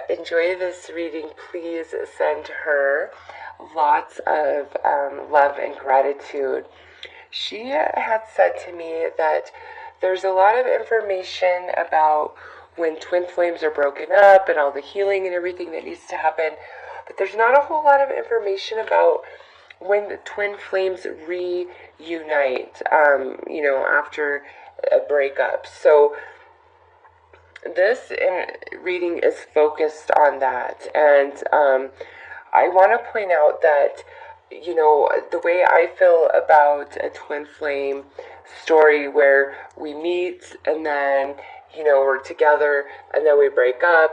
you enjoy this reading, please send her lots of love and gratitude. She had said to me that there's a lot of information about when twin flames are broken up and all the healing and everything that needs to happen, but there's not a whole lot of information about when the twin flames reunite, after a breakup. So this reading is focused on that, and I want to point out that, the way I feel about a twin flame story where we meet and then, we're together and then we break up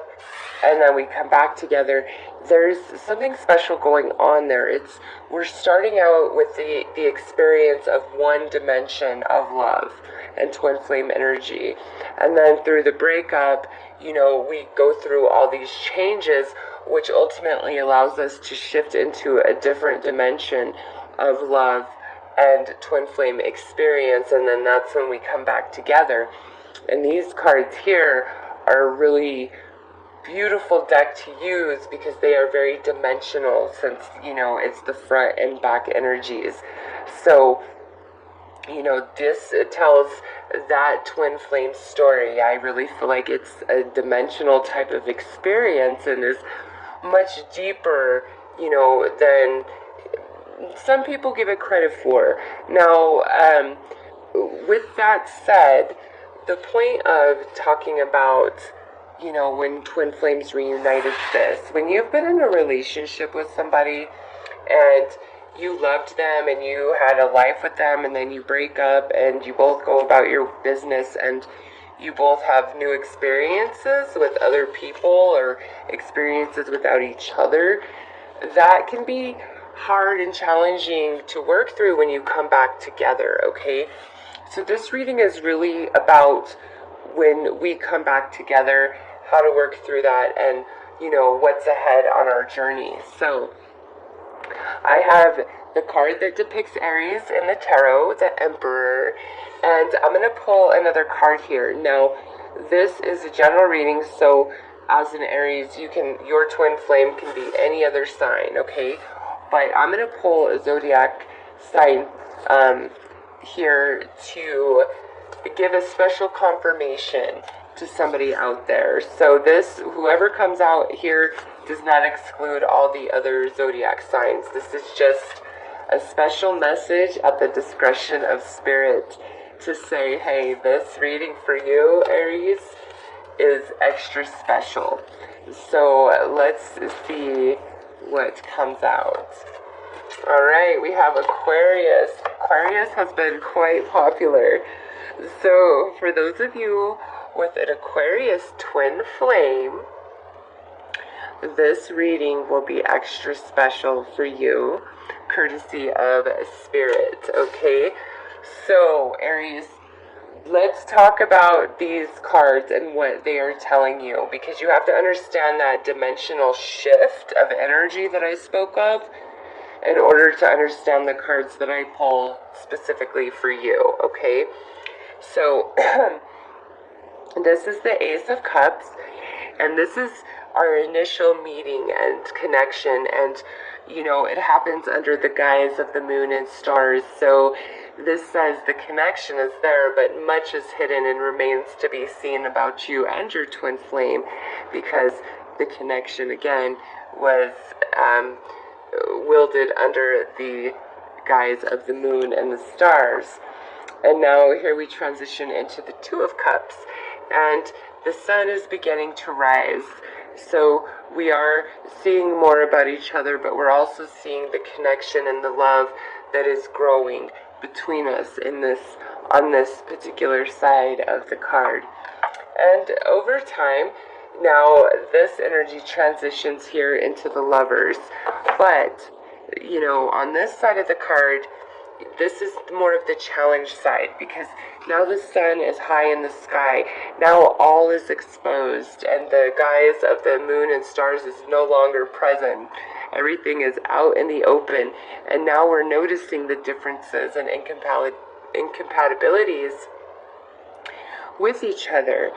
and then we come back together, there's something special going on there. We're starting out with the experience of one dimension of love and twin flame energy. And then through the breakup, we go through all these changes, which ultimately allows us to shift into a different dimension of love and twin flame experience. And then that's when we come back together. And these cards here are a really beautiful deck to use because they are very dimensional, since, it's the front and back energies. So, this tells that twin flame story. I really feel like it's a dimensional type of experience and is much deeper, than some people give it credit for. Now, with that said, the point of talking about, when twin flames reunite is this. When you've been in a relationship with somebody and you loved them and you had a life with them, and then you break up and you both go about your business and you both have new experiences with other people or experiences without each other, that can be hard and challenging to work through when you come back together, okay? So this reading is really about when we come back together, how to work through that, and, what's ahead on our journey. So I have the card that depicts Aries in the tarot, the Emperor, and I'm going to pull another card here. Now, this is a general reading, so as an Aries, your twin flame can be any other sign, okay? But I'm going to pull a zodiac sign here to give a special confirmation to somebody out there. So whoever comes out here does not exclude all the other zodiac signs. This is just a special message at the discretion of spirit to say, hey, this reading for you, Aries, is extra special. So let's see what comes out. All right, we have Aquarius. Aquarius has been quite popular. So for those of you with an Aquarius twin flame, this reading will be extra special for you, courtesy of Spirit, okay? So, Aries, let's talk about these cards and what they are telling you, because you have to understand that dimensional shift of energy that I spoke of in order to understand the cards that I pull specifically for you, okay? So, this is the Ace of Cups, and this is our initial meeting and connection, and it happens under the guise of the moon and stars. So this says the connection is there, but much is hidden and remains to be seen about you and your twin flame, because the connection again was wielded under the guise of the moon and the stars. And now here we transition into the Two of Cups, and the sun is beginning to rise. So we are seeing more about each other, but we're also seeing the connection and the love that is growing between us on this particular side of the card. And over time, now this energy transitions here into the Lovers. But, on this side of the card, this is more of the challenge side, because now the sun is high in the sky. Now all is exposed, and the guise of the moon and stars is no longer present. Everything is out in the open, and now we're noticing the differences and incompatibilities with each other.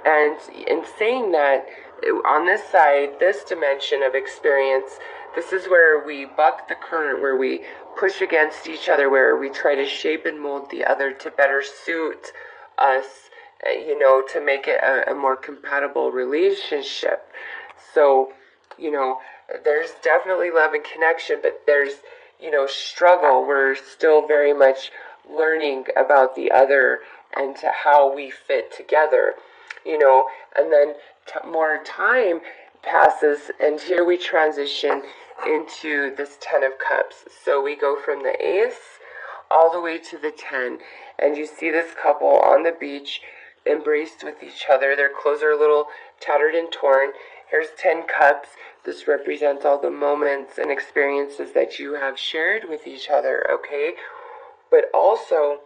And in saying that, on this side, this dimension of experience, this is where we buck the current, where we push against each other, where we try to shape and mold the other to better suit us, to make it a more compatible relationship. So, there's definitely love and connection, but there's, struggle. We're still very much learning about the other and to how we fit together, and then more time passes, and here we transition into this 10 of Cups. So we go from the Ace all the way to the 10, and you see this couple on the beach embraced with each other. Their clothes are a little tattered and torn. Here's 10 Cups. This represents all the moments and experiences that you have shared with each other, okay? But also,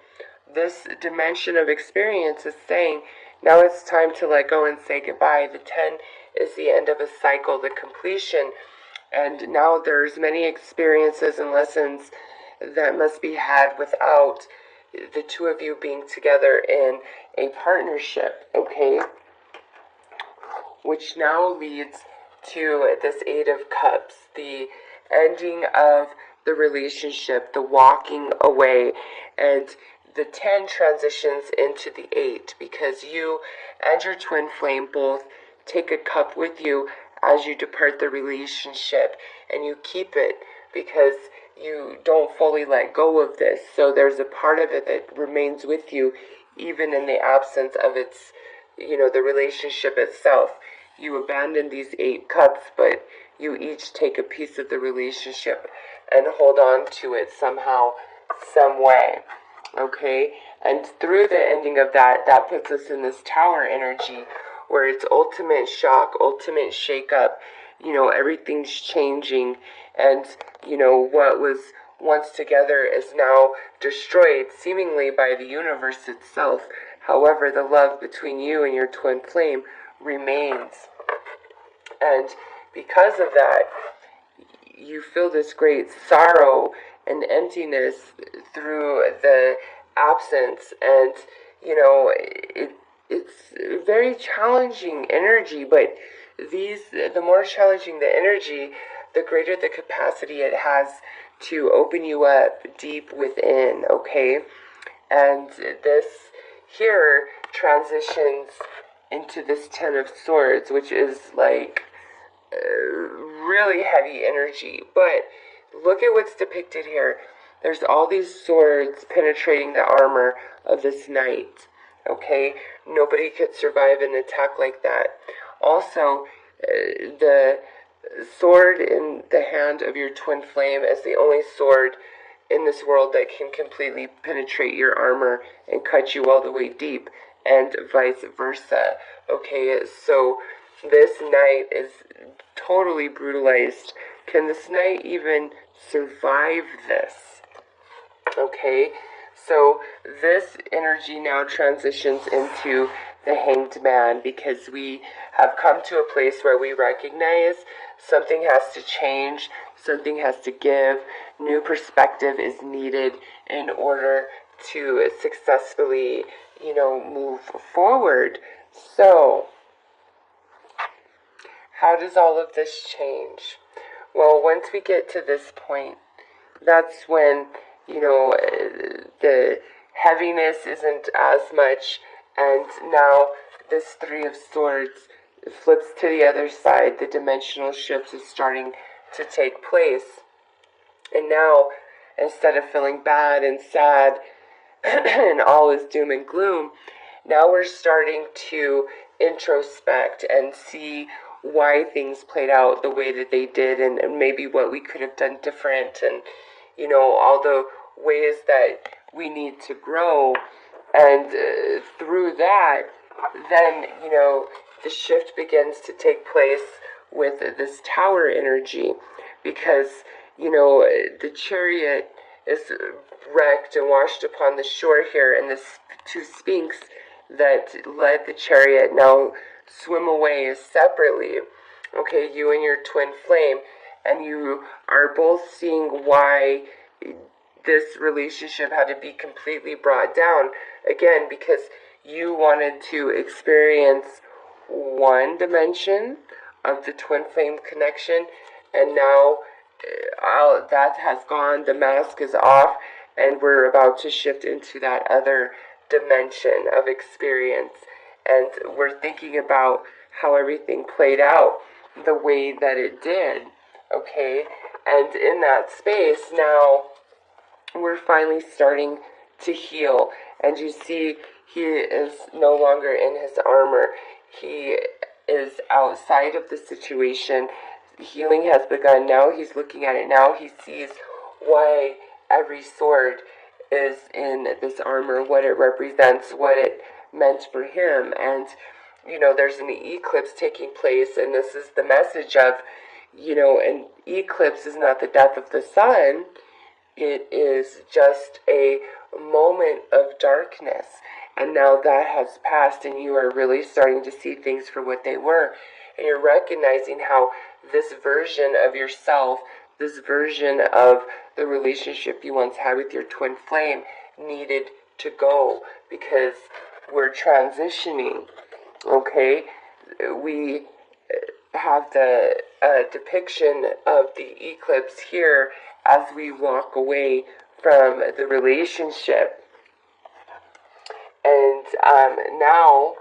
this dimension of experience is saying, now it's time to let go and say goodbye. The 10 is the end of a cycle, the completion. And now there's many experiences and lessons that must be had without the two of you being together in a partnership, okay? Which now leads to this 8 of Cups, the ending of the relationship, the walking away, and the 10 transitions into the 8 because you and your twin flame both take a cup with you as you depart the relationship, and you keep it because you don't fully let go of this. So there's a part of it that remains with you even in the absence of its, the relationship itself. You abandon these 8 cups, but you each take a piece of the relationship and hold on to it somehow, some way. Okay? And through the ending of that puts us in this tower energy where it's ultimate shock, ultimate shakeup. Everything's changing, and, what was once together is now destroyed, seemingly by the universe itself. However, the love between you and your twin flame remains. And because of that, you feel this great sorrow and emptiness through the absence, and it's very challenging energy, but the more challenging the energy, the greater the capacity it has to open you up deep within, okay? And this here transitions into this 10 of Swords, which is like really heavy energy. But look at what's depicted here. There's all these swords penetrating the armor of this knight. Okay? Nobody could survive an attack like that. Also, the sword in the hand of your twin flame is the only sword in this world that can completely penetrate your armor and cut you all the way deep, and vice versa. Okay, so this knight is totally brutalized. Can this knight even survive this? Okay, so this energy now transitions into the Hanged Man, because we have come to a place where we recognize something has to change, something has to give, new perspective is needed in order to successfully, move forward. So, how does all of this change? Well, once we get to this point, that's when, the heaviness isn't as much, and now this 3 of Swords flips to the other side. The dimensional shift is starting to take place. And now, instead of feeling bad and sad and all is doom and gloom, now we're starting to introspect and see why things played out the way that they did, and maybe what we could have done different, and all the ways that we need to grow. And through that, then the shift begins to take place with this tower energy, because the chariot is wrecked and washed upon the shore here, and the 2 Sphinx that led the chariot now swim away separately. Okay, you and your twin flame, and you are both seeing why this relationship had to be completely brought down, again, because you wanted to experience one dimension of the twin flame connection, and now all that has gone, the mask is off, and we're about to shift into that other dimension of experience. And we're thinking about how everything played out the way that it did, okay? And in that space, now we're finally starting to heal. And you see, he is no longer in his armor. He is outside of the situation. Healing has begun. Now he's looking at it. Now he sees why every sword is in this armor, what it represents, what it meant for him. And, you know, there's an eclipse taking place, and this is the message of, you know, an eclipse is not the death of the sun. It is just a moment of darkness. And now that has passed, and you are really starting to see things for what they were. And you're recognizing how this version of yourself, this version of the relationship you once had with your twin flame, needed to go, because we're transitioning, okay? We have the depiction of the eclipse here as we walk away from the relationship. And now,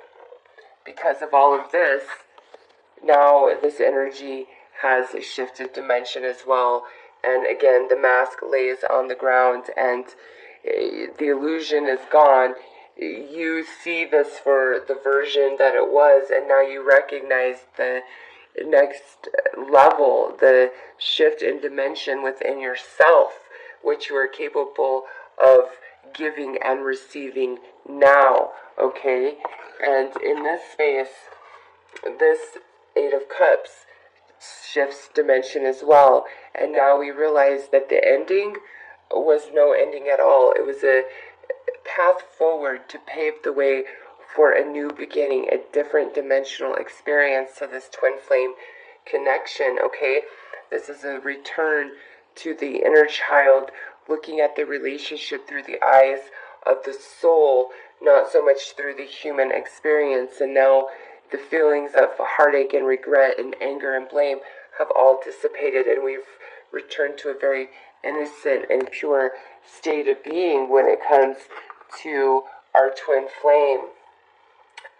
because of all of this, now this energy has a shifted dimension as well. And again, the mask lays on the ground, and the illusion is gone. You see this for the version that it was, and now you recognize the next level, the shift in dimension within yourself, which you are capable of giving and receiving now, okay? And in this space, this Eight of Cups shifts dimension as well. And now we realize that the ending was no ending at all. It was a path forward to pave the way for a new beginning, a different dimensional experience to this twin flame connection, okay? This is a return to the inner child, looking at the relationship through the eyes of the soul, not so much through the human experience. And now the feelings of heartache and regret and anger and blame have all dissipated, and we've returned to a very innocent and pure state of being when it comes to our twin flame.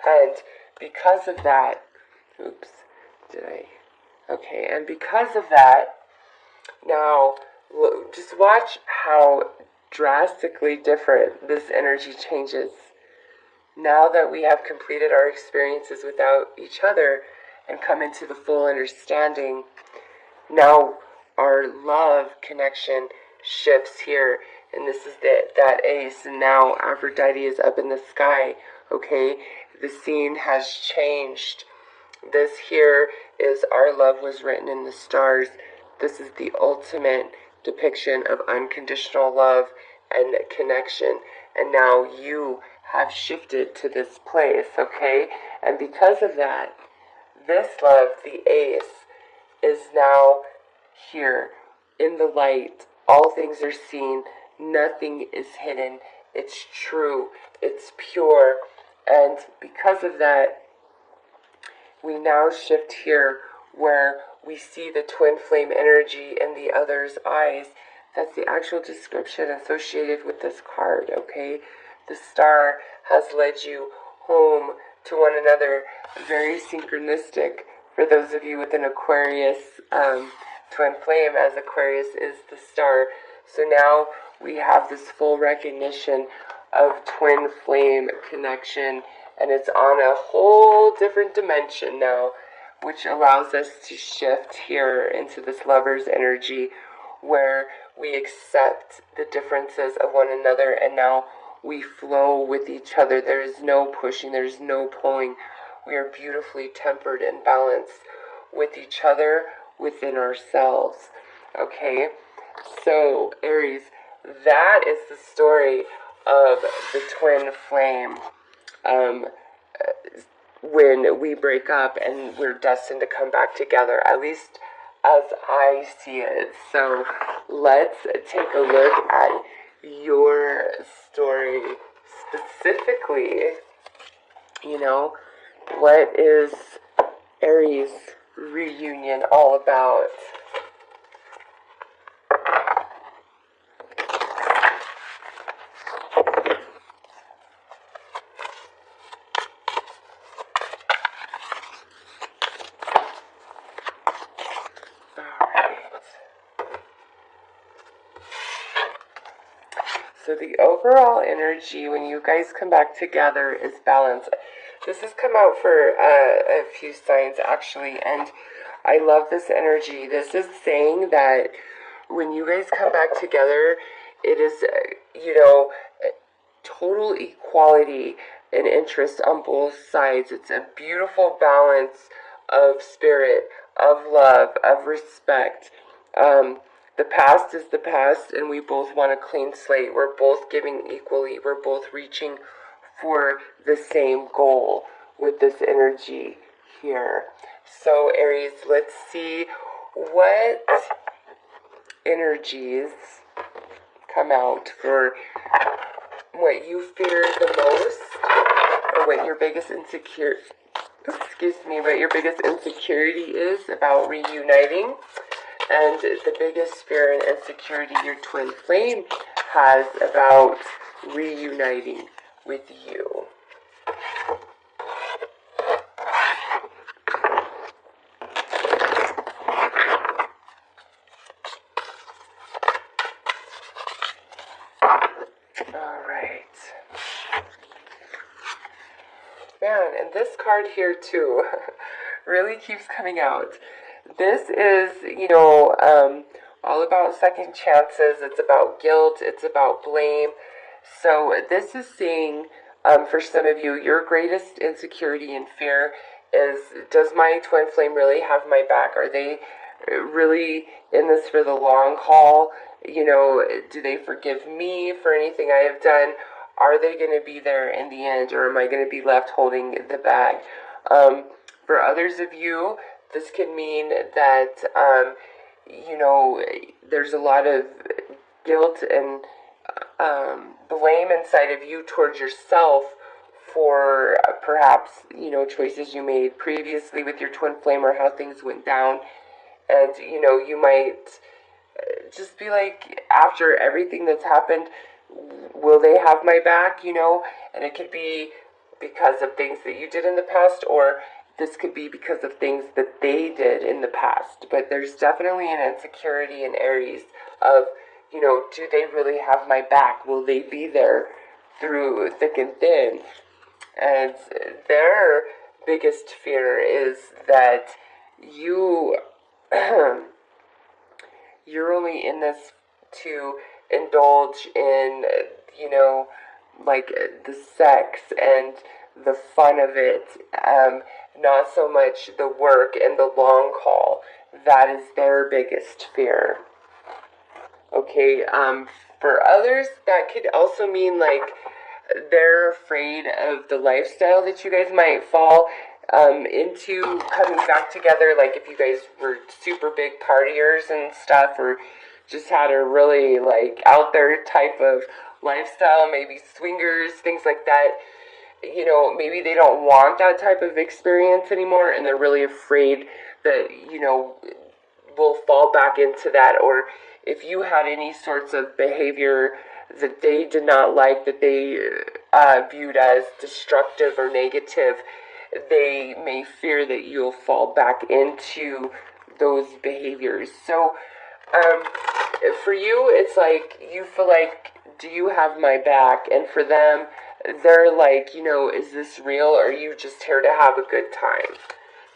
And because of that, and because of that, now just watch how drastically different this energy changes. Now that we have completed our experiences without each other and come into the full understanding, now our love connection shifts here. And this is that ace, and now Aphrodite is up in the sky, okay? The scene has changed. This here is our love was written in the stars. This is the ultimate depiction of unconditional love and connection. And now you have shifted to this place, okay? And because of that, this love, the ace, is now here in the light. All things are seen. Nothing is hidden. It's true. It's pure. And because of that, we now shift here where we see the twin flame energy in the other's eyes. That's the actual description associated with this card, okay? The star has led you home to one another, very synchronistic for those of you with an Aquarius twin flame, as Aquarius is the star. So now we have this full recognition of twin flame connection, and it's on a whole different dimension now, which allows us to shift here into this lover's energy where we accept the differences of one another, and now we flow with each other. There is no pushing, there is no pulling. We are beautifully tempered and balanced with each other, within ourselves. Okay, so Aries, that is the story of the twin flame. When we break up and we're destined to come back together, at least as I see it. So let's take a look at your story specifically. You know, What is Aries reunion all about? So the overall energy when you guys come back together is balance. This has come out for a few signs actually, and I love this energy. This is saying that when you guys come back together, it is, total equality and interest on both sides. It's a beautiful balance of spirit, of love, of respect. The past is the past, and we both want a clean slate. We're both giving equally. We're both reaching for the same goal with this energy here. So, Aries, let's see what energies come out for what you fear the most, or what your biggest insecurity is about reuniting, and the biggest fear and insecurity your twin flame has about reuniting with you. Alright. Man, and this card here too really keeps coming out. This is, all about second chances. It's about guilt. It's about blame. So this is saying, for some of you, your greatest insecurity and fear is, does my twin flame really have my back? Are they really in this for the long haul? Do they forgive me for anything I have done? Are they going to be there in the end, or am I going to be left holding the bag? For others of you, this could mean that, there's a lot of guilt and blame inside of you towards yourself for perhaps, choices you made previously with your twin flame, or how things went down. And, you might just be like, after everything that's happened, will they have my back, And it could be because of things that you did in the past, or this could be because of things that they did in the past. But there's definitely an insecurity in Aries of, do they really have my back? Will they be there through thick and thin? And their biggest fear is that you're only in this to indulge in, the sex and the fun of it, not so much the work and the long haul. That is their biggest fear. Okay, for others, that could also mean they're afraid of the lifestyle that you guys might fall into coming back together. Like if you guys were super big partiers and stuff, or just had a really out there type of lifestyle, maybe swingers, things like that. Maybe they don't want that type of experience anymore, and they're really afraid that, will fall back into that. Or if you had any sorts of behavior that they did not like, that they viewed as destructive or negative, they may fear that you'll fall back into those behaviors. So for you, it's you feel do you have my back? And for them, they're is this real, or are you just here to have a good time?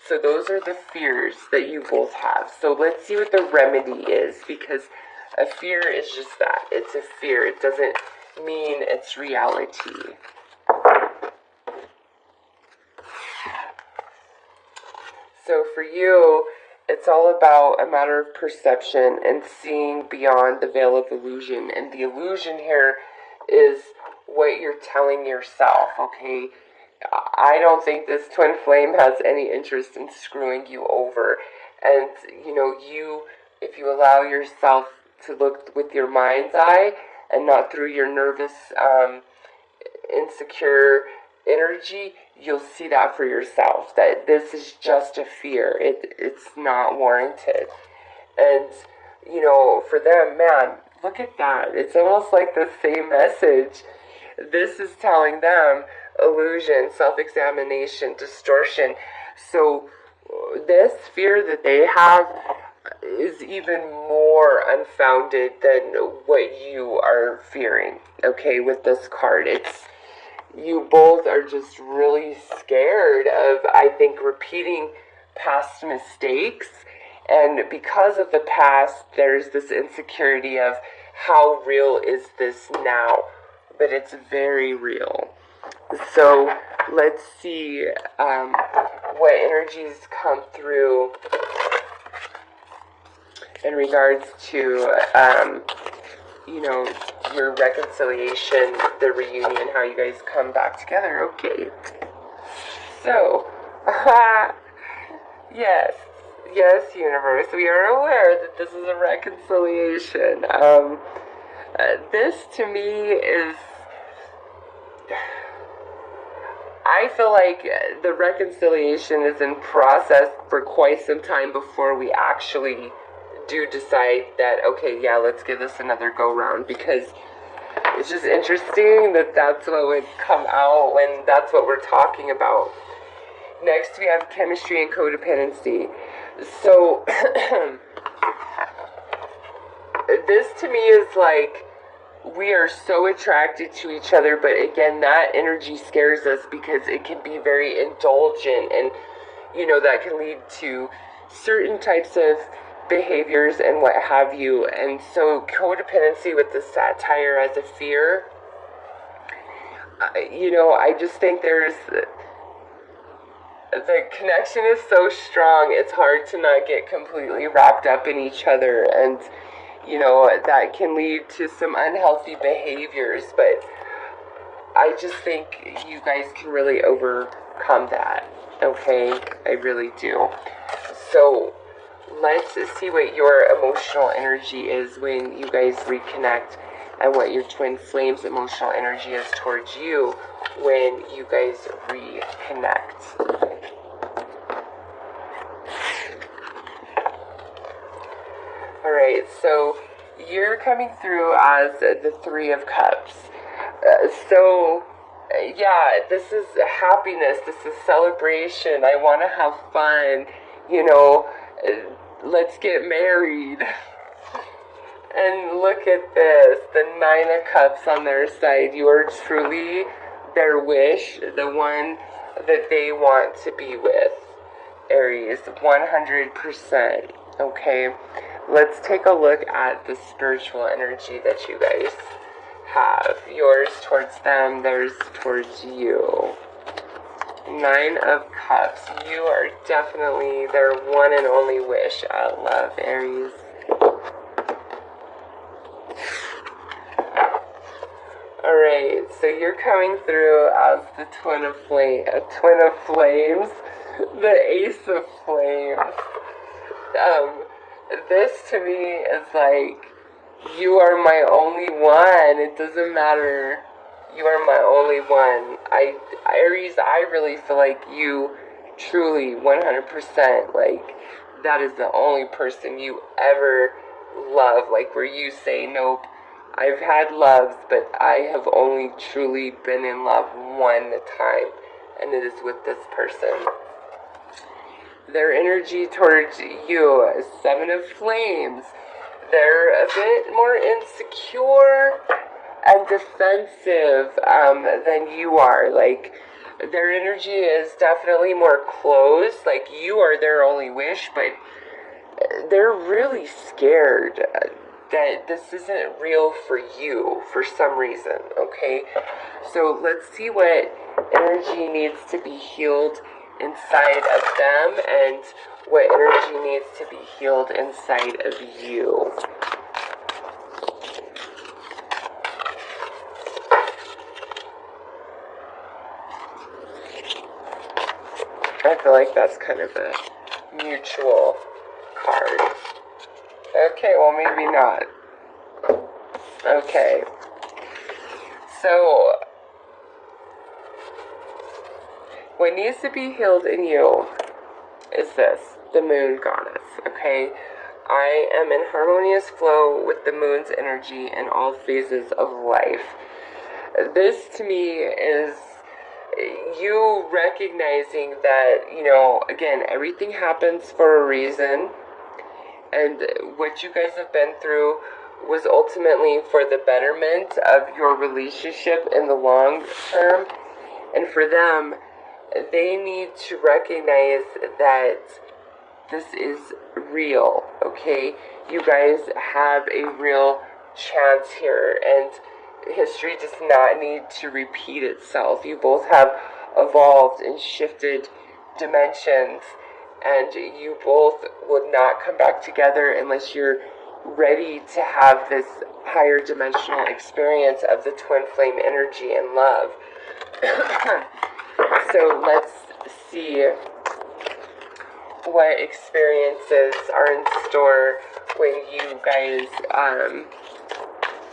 So those are the fears that you both have. So let's see what the remedy is, because a fear is just that. It's a fear. It doesn't mean it's reality. So for you, it's all about a matter of perception and seeing beyond the veil of illusion. And the illusion here is what you're telling yourself, okay? I don't think this twin flame has any interest in screwing you over. And, if you allow yourself to look with your mind's eye and not through your nervous, insecure, energy, you'll see that for yourself, that this is just a fear. It's not warranted. And, you know, for them, man, look at that. It's almost like the same message. This is telling them illusion, self-examination, distortion. So this fear that they have is even more unfounded than what you are fearing, okay, with this card. It's, you both are just really scared of, I think, repeating past mistakes. And because of the past, there's this insecurity of how real is this now? But it's very real. So let's see what energies come through in regards to, you know, your reconciliation, the reunion, how you guys come back together. Okay. So, yes, universe, we are aware that this is a reconciliation. This to me is, I feel like the reconciliation is in process for quite some time before we actually do decide that, okay, yeah, let's give this another go round, because it's just interesting that that's what would come out when that's what we're talking about. Next, we have chemistry and codependency. So, this to me is like, we are so attracted to each other, but again, that energy scares us because it can be very indulgent, and, you know, that can lead to certain types of behaviors and what have you. And so codependency with the satire as a fear, you know, I just think there's, the connection is so strong, it's hard to not get completely wrapped up in each other, and, you know, that can lead to some unhealthy behaviors, but I just think you guys can really overcome that, okay? I really do. So let's see what your emotional energy is when you guys reconnect, and what your twin flame's emotional energy is towards you when you guys reconnect. Alright, so you're coming through as the Three of Cups. Yeah, this is happiness, this is celebration, I want to have fun, you know, let's get married. And look at this, the Nine of Cups on their side. You are truly their wish, the one that they want to be with, Aries, 100%, okay? Let's take a look at the spiritual energy that you guys have. Yours towards them, theirs towards you. Nine of Cups. You are definitely their one and only wish. I love Aries. Alright, so you're coming through as the twin of flames, the Ace of Flames. This to me is like, you are my only one. It doesn't matter. You are my only one. Aries, I really feel like you truly 100%, like, that is the only person you ever love. Like, where you say, nope, I've had loves, but I have only truly been in love one time, and it is with this person. Their energy towards you is Seven of Flames. They're a bit more insecure and defensive than you are. Like, their energy is definitely more closed. Like, you are their only wish, but they're really scared that this isn't real for you for some reason, okay? So let's see what energy needs to be healed inside of them and what energy needs to be healed inside of you. I feel like that's kind of a mutual card. Okay, well, maybe not. Okay. So, What needs to be healed in you is this, the moon goddess, okay? I am in harmonious flow with the moon's energy in all phases of life. This to me is you recognizing that, again, everything happens for a reason, and what you guys have been through was ultimately for the betterment of your relationship in the long term, and for them, they need to recognize that this is real, okay? You guys have a real chance here, and history does not need to repeat itself. You both have evolved and shifted dimensions, and you both would not come back together unless you're ready to have this higher dimensional experience of the twin flame energy and love. So let's see what experiences are in store when you guys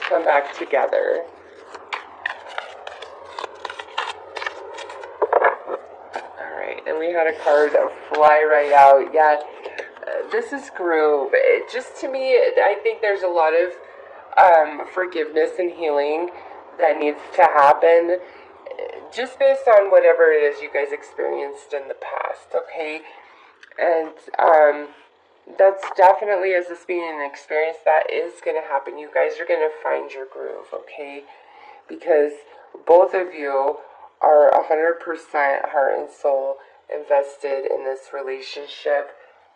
come back together. Alright, and we had a card fly right out. Yeah, this is groove. Just to me, I think there's a lot of forgiveness and healing that needs to happen, just based on whatever it is you guys experienced in the past, okay? And that's definitely, as this being an experience, that is going to happen. You guys are going to find your groove, okay? Because both of you are 100% heart and soul invested in this relationship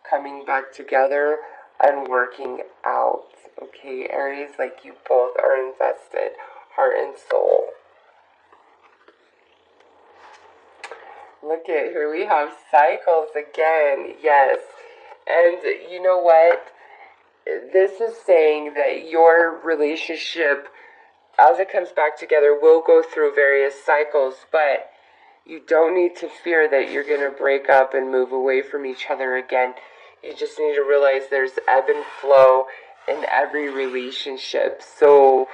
coming back together and working out, okay? Aries, like, you both are invested, heart and soul. Look at here, we have cycles again, yes. And you know what? This is saying that your relationship, as it comes back together, will go through various cycles, but you don't need to fear that you're going to break up and move away from each other again. You just need to realize there's ebb and flow in every relationship. So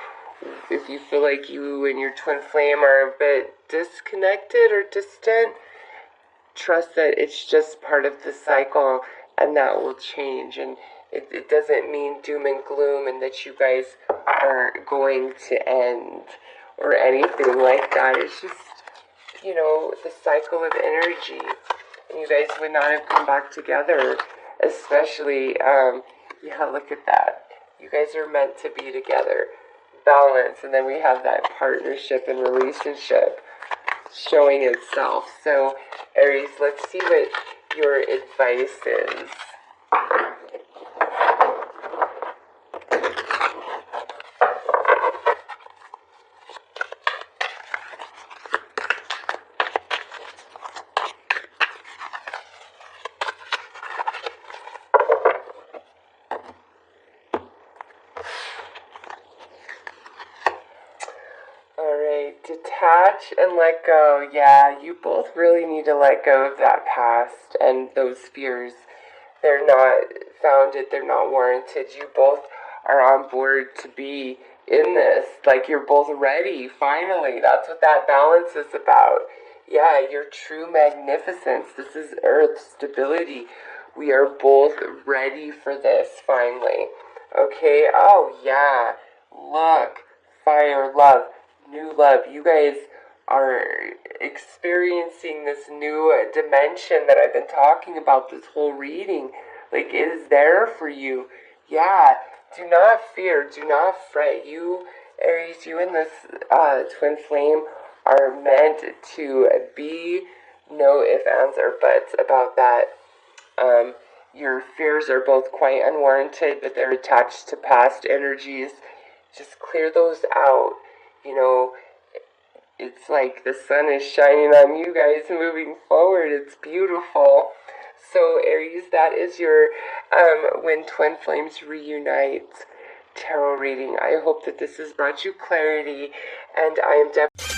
if you feel like you and your twin flame are a bit disconnected or distant, trust that it's just part of the cycle, and that will change. And it doesn't mean doom and gloom and that you guys are going to end or anything like that. It's just, the cycle of energy. And you guys would not have come back together, especially, yeah, look at that. You guys are meant to be together. Balance, and then we have that partnership and relationship showing itself. So, Aries, let's see what your advice is. Detach and let go. Yeah, you both really need to let go of that past and those fears. They're not founded, they're not warranted. You both are on board to be in this. Like, you're both ready, finally. That's what that balance is about. Yeah, your true magnificence. This is Earth stability. We are both ready for this, finally. Okay, oh yeah. Look, fire, love. New love. You guys are experiencing this new dimension that I've been talking about this whole reading. Like, it is there for you. Yeah, do not fear, do not fret. You, Aries, you and this twin flame are meant to be. No ifs, ands, or buts about that. Your fears are both quite unwarranted, but they're attached to past energies. Just clear those out. It's like the sun is shining on you guys moving forward. It's beautiful. So, Aries, that is your When Twin Flames Reunite tarot reading. I hope that this has brought you clarity, and I am definitely